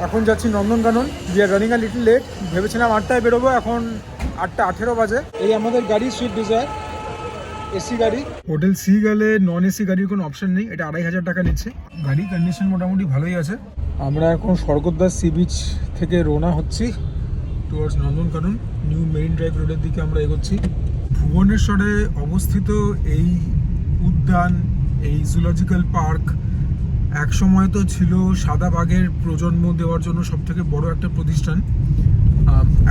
এখন যাচ্ছি Nandankanan. We are running a little late. ভেবেছিলাম 8টায় বেরোবো, এখন 8:18 বাজে। এই আমাদের গাড়ি সুইফট ডিজায়ার, এসি গাড়ি। হোটেল সি গেলে নন এসি গাড়ির কোনো অপশন নেই, এটা 2,500 টাকা নিচ্ছে। গাড়ি কন্ডিশন মোটামুটি ভালোই আছে। আমরা এখন স্বর্গদ্বার সি বিচ থেকে রওনা হচ্ছি towards Nandankanan. New marine drive রোডের দিকে আমরা এগোচ্ছি। ভুবনেশ্বরে অবস্থিত এই উদ্যান, এই জুলজিক্যাল পার্ক এক সময় তো ছিল সাদা বাঘের প্রজন্ম দেওয়ার জন্য সব থেকে বড় একটা প্রতিষ্ঠান।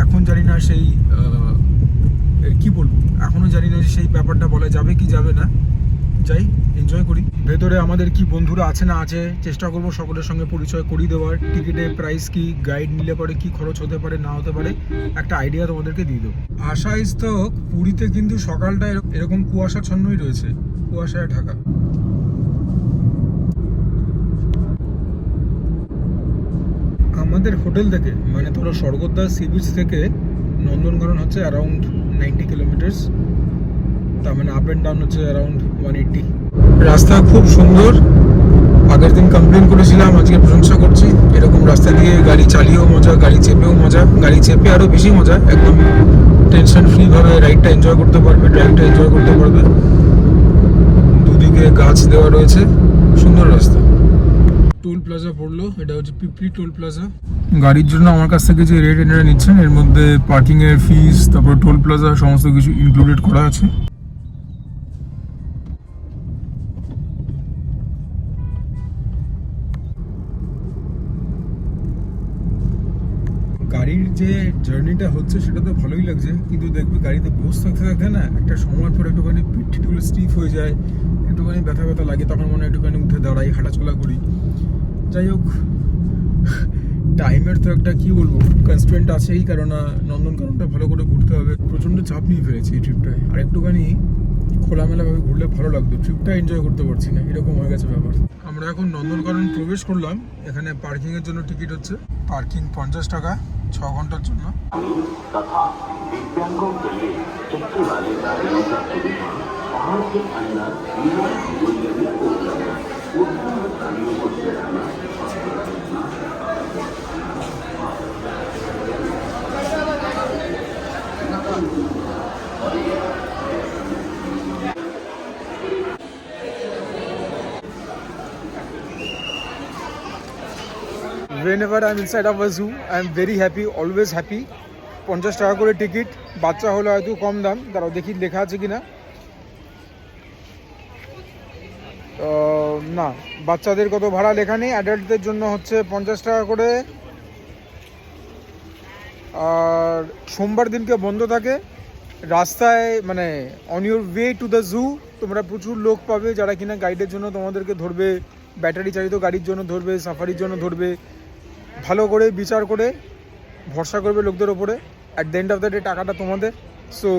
এখন জানি না সেই কি বলবো, এখনো জানি না সেই ব্যাপারটা বলা যাবে কি যাবে না। যাই, এনজয় করি। ভেতরে আমাদের কি বন্ধুরা আছে না আছে, চেষ্টা করবো সকলের সঙ্গে পরিচয় করিয়ে দেওয়ার। টিকিটের প্রাইস কি, গাইড নিলে পরে কি খরচ হতে পারে না হতে পারে, একটা আইডিয়া তোমাদেরকে দিয়ে দেবো। আশা ইস্তক পুরীতে কিন্তু সকালটা এরকম কুয়াশাচ্ছন্নই রয়েছে, কুয়াশায় ঢাকা। আমাদের হোটেল থেকে মানে ধরো স্বর্গদ্বার সি বিচ থেকে নন্দনকানন হচ্ছে অ্যারাউন্ড 90 কিলোমিটার্স। তার মানে আপ অ্যান্ড ডাউন হচ্ছে অ্যারাউন্ড 180। রাস্তা খুব সুন্দর। আগের দিন কমপ্লেন করেছিলাম, আজকে প্রশংসা করছি। এরকম রাস্তা দিয়ে গাড়ি চালিয়েও মজা, গাড়ি চেপেও মজা। গাড়ি চেপে আরও বেশি মজা, একদম টেনশন ফ্রিভাবে রাইডটা এনজয় করতে পারবে, ড্রাইভটা এনজয় করতে পারবে। দুদিকে গাছ দেওয়া রয়েছে, সুন্দর রাস্তা। টোল প্লাজা পড়লো, এটা হচ্ছে পিপলি টোল প্লাজা। গাড়ির জন্য আমার কাছ থেকে যে রেট এনারা নিচ্ছেন, এর মধ্যে পার্কিং এর ফিস, তারপর টোল প্লাজা সমস্ত কিছু ইনক্লুডেড করা আছে। গাড়ির যে জার্নিটা হচ্ছে সেটা তো ভালোই লাগছে, কিন্তু দেখবে গাড়িতে বসে থাকতে থাকতে না একটা সময় পর একটুখানি পিঠগুলো স্টিফ হয়ে যায়, একটুখানি ব্যথা ব্যথা লাগে। তখন মনে হয় একটুখানি উঠে দাঁড়াই, হাঁটাচলা করি। যাই হোক, টাইমের তো একটা কি বলবো কনস্ট্রেন্ট আছেই, কারণ নন্দনকাননটা ভালো করে ঘুরতে হবে। প্রচণ্ড চাপ নিয়ে ফেলেছি এই ট্রিপটায়, আর একটুখানি খোলামেলাভাবে ঘুরলে ভালো লাগতো। ট্রিপটা এনজয় করতে পারছি না, এরকম হয়ে গেছে ব্যাপার। আমরা এখন নন্দনকানন প্রবেশ করলাম। এখানে পার্কিংয়ের জন্য টিকিট হচ্ছে, পার্কিং 50 টাকা 6 ঘন্টার জন্য। Whenever I'm inside of a zoo, I'm very happy, always happy. 50 টাকা করে টিকিট, বাচ্চা হলে হয়তো কম দাম। তারাও দেখি লেখা আছে কিনা। না, বাচ্চাদের কত ভাড়া লেখা নেই। অ্যাডাল্টদের জন্য হচ্ছে 50 টাকা করে। আর সোমবার দিনকে বন্ধ থাকে। রাস্তায় মানে on your way to the zoo তোমরা প্রচুর লোক পাবে যারা কিনা গাইডের জন্য তোমাদেরকে ধরবে, ব্যাটারি চালিত গাড়ির জন্য ধরবে, সাফারির জন্য ধরবে। ভালো করে বিচার করে ভরসা করবে লোকদের ওপরে। At the end of the day টাকাটা তোমাদের। So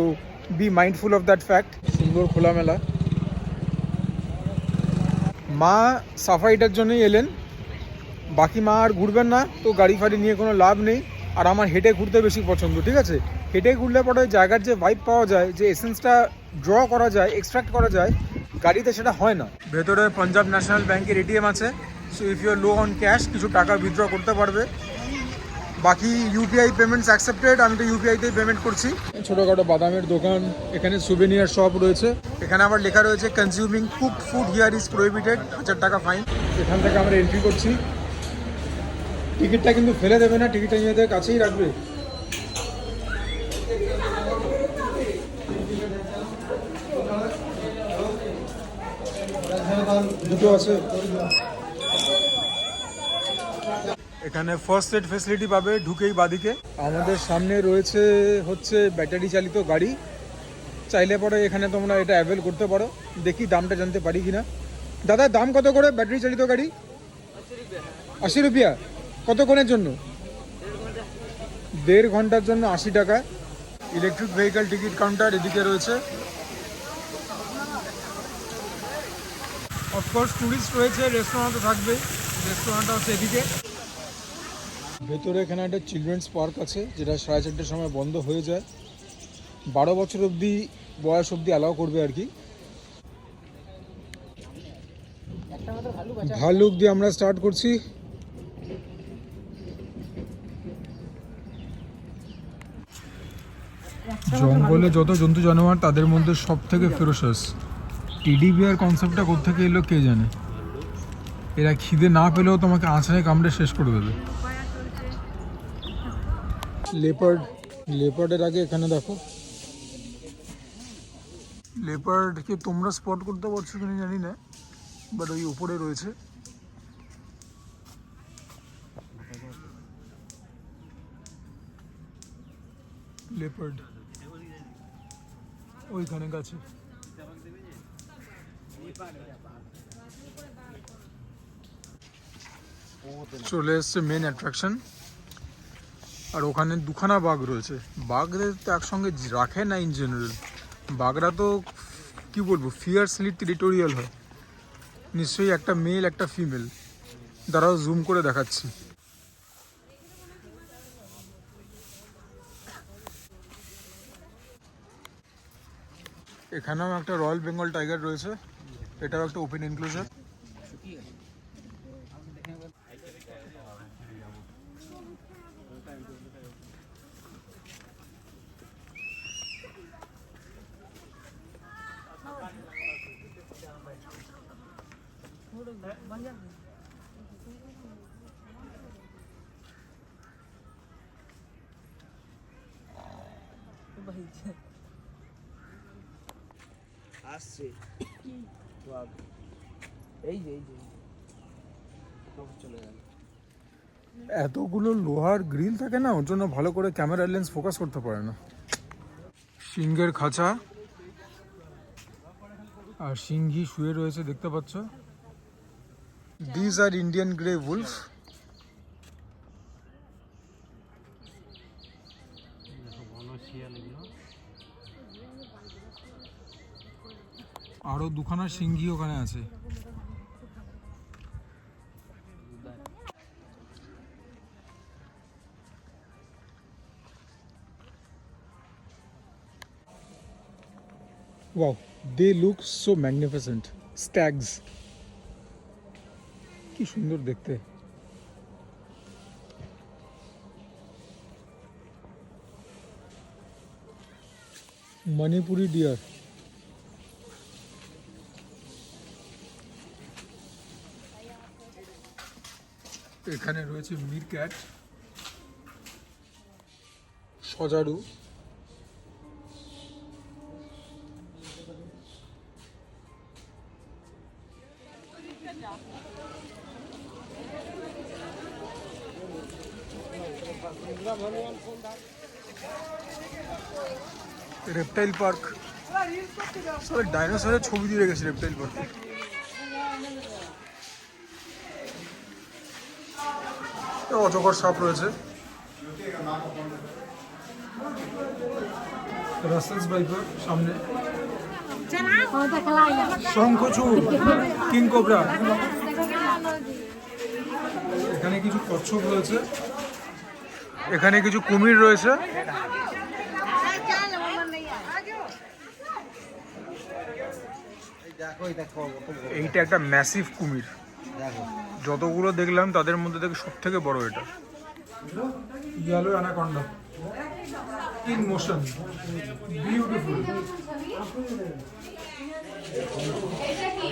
be mindful of that fact. সুন্দর খোলামেলা। মা সাফারিটার জন্যই এলেন, বাকি মা আর ঘুরবেন না, তো গাড়ি ফাড়ি নিয়ে কোনো লাভ নেই। আর আমার হেঁটে ঘুরতে বেশি পছন্দ, ঠিক আছে। হেঁটে ঘুরলে পরে জায়গার যে ভাইব পাওয়া যায়, যে এসেন্সটা ড্র করা যায়, এক্সট্রাক্ট করা যায়, গাড়িতে সেটা হয় না। ভেতরে পাঞ্জাব ন্যাশনাল ব্যাংকের এটিএম আছে। So if you are low on cash কিছু টাকা উইথড্র করতে পারবে। বাকি ইউপিআই পেমেন্টস অ্যাকসেপ্টেড, আমি তো ইউপিআইতেই পেমেন্ট করছি। ছোটোখাটো বাদামের দোকান, এখানে সুভেনিয়ার শপ রয়েছে। এখানে আবার লেখা রয়েছে consuming cooked food here is prohibited, 1000 টাকা ফাইন। এখান থেকে আমরা এন্ট্রি করছি। টিকিটটা কিন্তু ফেলে দেবে না, টিকিটটা নিজেদের কাছেই রাখবে। দুটো আছে এখানে। ফার্স্ট এড ফেসিলিটি পাবে ঢুকেই বাদিকে। আমাদের সামনে রয়েছে হচ্ছে ব্যাটারি চালিত গাড়ি। চাইলে পরে এখানে তোমরা এটা অ্যাভেল করতে পারো। দেখি দামটা জানতে পারি কিনা। দাদা দাম কত করে ব্যাটারি চালিত গাড়ি? 80 রুপিয়া। কতক্ষণের জন্য? 1.5 ঘন্টার জন্য 80 টাকা। ইলেকট্রিক ভেহিকল টিকিট কাউন্টার এদিকে রয়েছে। অফকোর্স টুরিস্ট রয়েছে, রেস্টুরেন্ট তো থাকবে। রেস্টুরেন্টটা হচ্ছে এদিকে। ভেতরে এখানে একটা চিলড্রেন্স পার্ক আছে, যেটা 4:30টার সময় বন্ধ হয়ে যায়। 12 বছর অবধি বয়স অবধি অ্যালাউ করবে আর কি। ভাল্লুক দিয়ে আমরা স্টার্ট করছি। জঙ্গলে যত জন্তু জানোয়ার তাদের মধ্যে সব থেকে ফেরোসাস টেডি বিয়ার কনসেপ্টটা কোত্থেকে এলো কে জানে। এরা খিদে না পেলেও তোমাকে আঁচড়ে কামড়ে শেষ করে দেবে। লেপার্ডের আগে এখানে দেখো, লেপার্ডকে তোমরা স্পট করতে পারছো কিনা জানি না, বাট ওই উপরে রয়েছে। লেপার্ড ওইখানে গাছে। চলে এসছে মেন অ্যাট্রাকশন, আর ওখানে দুখানা বাঘ রয়েছে। বাঘদের তো একসঙ্গে রাখে না ইন জেনারেল। বাঘরা তো কি বলবো ফিয়ার্সলি টেরিটোরিয়াল হয়। নিশ্চয়ই একটা মেল একটা ফিমেল, দাঁড়াও জুম করে দেখাচ্ছি। এখানেও একটা রয়্যাল বেঙ্গল টাইগার রয়েছে, এটাও একটা ওপেন এনক্লোজার। আসছে এই যে চলে গেল। এতগুলো লোহার গ্রিল থাকে না, ওর জন্য ভালো করে ক্যামেরা লেন্স ফোকাস করতে পারে না। সিংহের খাঁচা, আর সিংহী শুয়ে রয়েছে দেখতে পাচ্ছ। This are Indian grey wolf. আরো দুখানা সিংহী ওখানে আছে। Wow, they look so magnificent. Stags. কি সুন্দর দেখতে। মণিপুরি ডিয়ার। এখানে রয়েছে মিরক্যাট, সজারু, রেপটাইল পার্ক। সবাই ডাইনোসরের ছবি দিয়ে রেখেছে রেপটাইল পার্কে। অজগর সাপ রয়েছে। রাসেলস ভাইপার সামনে, শঙ্খচূড়, কিং কোবরা। এখানে কিছু কচ্ছপ রয়েছে, এখানে কিছু কুমির রয়েছে। এইটা একটা ম্যাসিভ কুমির, যতগুলো দেখলাম তাদের মধ্যে থেকে সব থেকে বড় এটা। Yellow anaconda in motion, beautiful.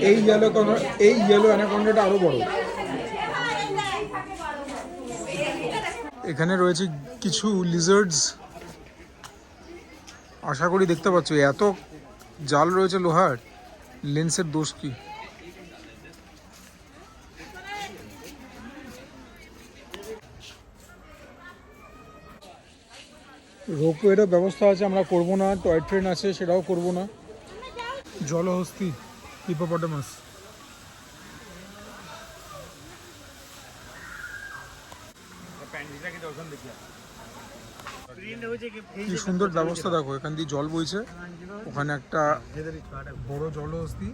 এই ইয়েলো অ্যানাকন্ডাটা আরো বড়। এখানে রয়েছে কিছু লিজার্ডস, আশা করি দেখতে পাচ্ছ। এত জাল রয়েছে লোহার, লেন্সের দোষ কি। রোপওয়েরও ব্যবস্থা আছে, আমরা করব না। টয় ট্রেন আছে, সেটাও করব না। জলহস্তী, হিপোপটেমাস। কি সুন্দর ব্যবস্থা দেখো, এখান দিয়ে জল বইছে। ওখানে একটা বড় জলহস্তী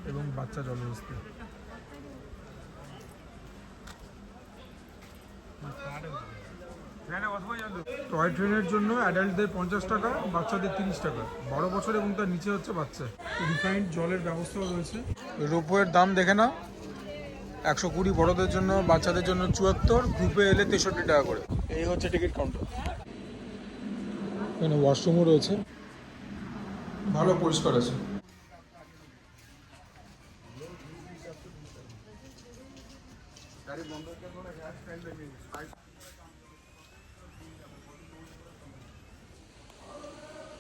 এবং বাচ্চা জলহস্তী। টয় ট্রেনের জন্য অ্যাডাল্টদের 50 টাকা, বাচ্চাদের 30 টাকা। 12 বছর এবং তার নিচে হচ্ছে বাচ্চা। রিফাইন্ড জলের ব্যবস্থাও রয়েছে। রোপওয়ের দাম দেখে না, 120 বড়দের জন্য, বাচ্চাদের জন্য 74, গ্রুপে এলে 63 টাকা করে। এই হচ্ছে টিকিট কাউন্টার। এখানে ওয়াশরুমও রয়েছে, ভালো পরিষ্কার আছে।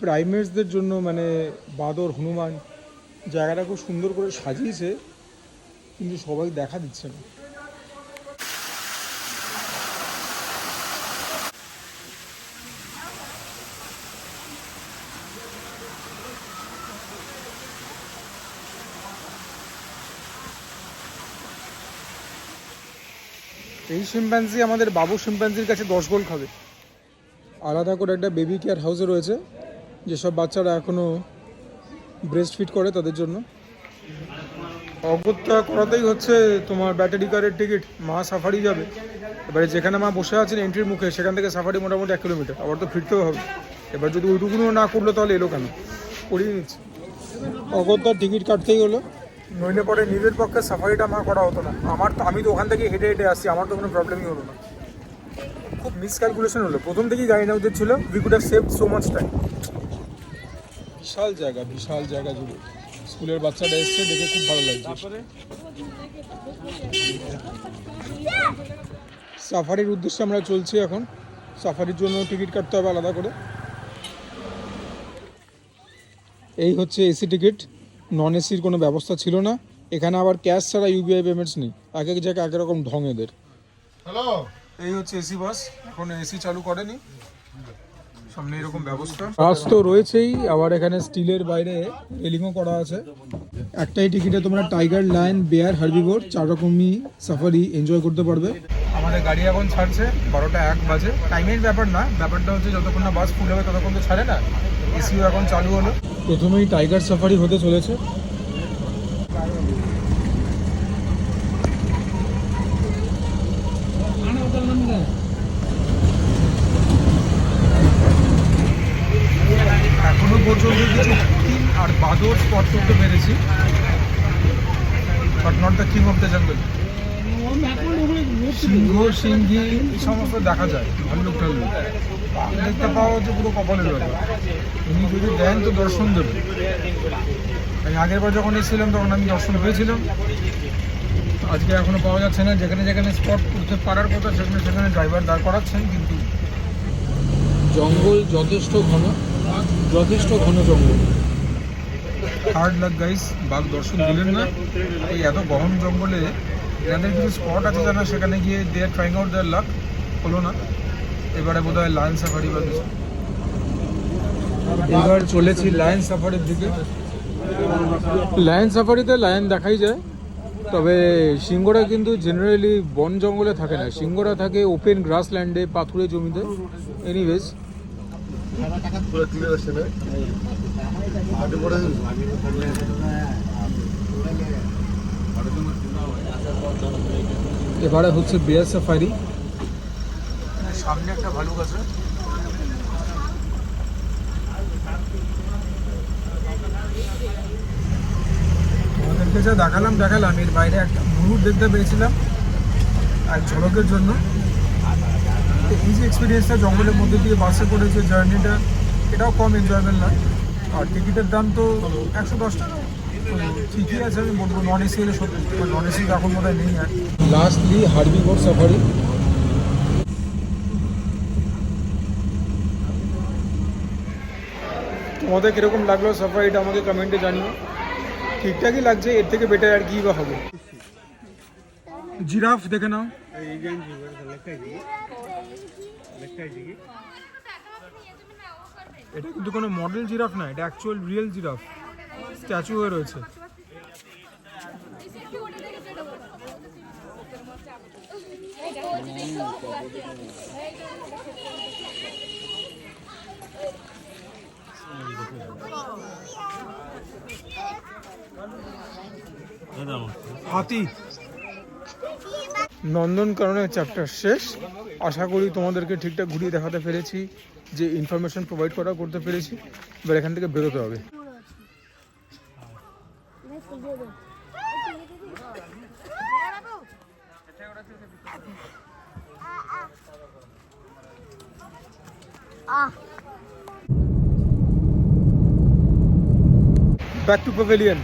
প্রাইমেটসদের জন্য মানে বাঁদর, হনুমান, জায়গাটা খুব সুন্দর করে সাজিয়েছে, কিন্তু সবাই দেখা দিচ্ছে না। এই শিম্পাঞ্জি আমাদের বাবু শিম্পাঞ্জির কাছে 10 গোল খাবে। আলাদা করে একটা বেবি কেয়ার হাউসে রয়েছে, যেসব বাচ্চারা এখনও ব্রেস্ট ফিড করে তাদের জন্য। অগত্যা করাতেই হচ্ছে তোমার ব্যাটারি কারের টিকিট। মা সাফারি যাবে, এবারে যেখানে মা বসে আছেন এন্ট্রির মুখে, সেখান থেকে সাফারি মোটামুটি 1 কিলোমিটার, আবার তো ফিরতেও হবে। এবার যদি ওইটুকুনও না করলো তাহলে এলো কেন, করিয়ে নিচ্ছে। অগত্যা টিকিট কাটতেই হলো, নইলে পরে নিজের পক্ষে সাফারিটা মা করা হতো না। আমি তো ওখান থেকে হেঁটে হেঁটে আসছি, আমার তো কোনো প্রবলেমই হলো না। খুব মিসক্যালকুলেশন হলো, প্রথম থেকেই গাড়ি নেওয়া উচিত ছিল। We could have saved so much time. বিশাল জায়গা জুড়ে স্কুলের বাচ্চারা এসছে, দেখে খুব ভালো লাগছে। সাফারির উদ্দেশ্যে আমরা চলছি এখন। সাফারির জন্য টিকিট কাটতে হবে আলাদা করে। এই হচ্ছে এসি টিকিট, নন এসির কোনো ব্যবস্থা ছিল না এখানে। আবার ক্যাশ ছাড়া ইউপিআই পেমেন্টস নেই, এক এক জায়গায় এক রকম ঢং এদের। হ্যালো, এই হচ্ছে এসি বাস, এখন এসি চালু করেনি, সামনে এরকম ব্যবস্থা। বাস তো রয়েছেই, আবার এখানে স্টিলের বাইরে রেলিংও করা আছে। একটাই টিকিটে তোমরা টাইগার, লায়ন, বেয়ার, হার্বিভোর 4 রকমই সাফারি এনজয় করতে পারবে। আমাদের গাড়ি এখন ছাড়ছে, 12টা 1 বাজে। টাইমের ব্যাপার না, ব্যাপারটা হচ্ছে যতক্ষণ না বাস ফুল হবে ততক্ষণ তো ছাড়ে না। এসিও এখন চালু হলো। প্রথমেই টাইগার সাফারি হতে চলেছে। এখনো পর্যন্ত কিছু হাতি আর বাদর স্পট করতে পেরেছি, but not the king of the jungle. সিংহ, সিংহী এই সমস্ত দেখা যায়, ভাল্লুক টাল্লুক দেখতে পাওয়া হচ্ছে পুরো কপালের ব্যাপার। উনি যদি দেন তো দর্শন দেবেন। আমি আগের বার যখন এসেছিলাম তখন আমি দর্শন পেয়েছিলাম, আজকে এখনো পাওয়া যাচ্ছে না। যেখানে যেখানে স্পট করতে পারার কথা সেখানে সেখানে ড্রাইভার দাঁড় করাচ্ছেন, কিন্তু জঙ্গল যথেষ্ট ঘন জঙ্গল। হার্ড লাক গাইস, বাঘ দর্শন দিলেন না। এই এত গহন জঙ্গলে এনাদের কিছু স্পট আছে জানা, সেখানে গিয়ে they are trying out their luck, হলো না। এবারে বোধ হয় লায়ন সাফারি বা কিছু। এবার চলেছি লায়ন সাফারির দিকে। লায়ন সাফারিতে লায়ন দেখাই যায়, তবে সিংহরা কিন্তু জেনারেলি বন জঙ্গলে থাকে না, সিংহরা থাকে ওপেন গ্রাসল্যান্ডে, পাথুরে জমিতে। এনিওয়েজ, এবারে হচ্ছে বেয়ার সাফারি। সামনে একটা ভালুক আছে। তোমাদেরকে যা দেখালাম এর বাইরে একটা ময়ূর দেখতে পেয়েছিলাম এক ঝলকের জন্য। এই যে এক্সপিরিয়েন্সটা জঙ্গলের মধ্যে দিয়ে বাসে করে যে জার্নিটা, এটাও কম এনজয়েবল না। আর টিকিটের দাম তো 110 টাকা, ঠিকই আছে আমি বলবো। নন এসি হলে সত্যি, নন এসি এখন বোধ হয় নেই। আর লাস্টলি হার্বিভোর সাফারি। তোমাদের কীরকম লাগলো সাফারিটা আমাকে কমেন্টে জানিও। ঠিকঠাকই লাগছে, এর থেকে বেটার আর কি বা হবে। জিরাফ দেখে নাও। এটা কিন্তু কোনো মডেল জিরাফ না, এটা অ্যাকচুয়াল রিয়েল জিরাফ, স্ট্যাচু হয়ে রয়েছে। হাতি। নন্দনকাননের চ্যাপ্টার শেষ। আশা করি তোমাদেরকে ঠিকঠাক ঘুরিয়ে দেখাতে পেরেছি, যে ইনফরমেশন প্রোভাইড করতে পেরেছি। এবার এখান থেকে বেরোতে হবে। Back to pavilion.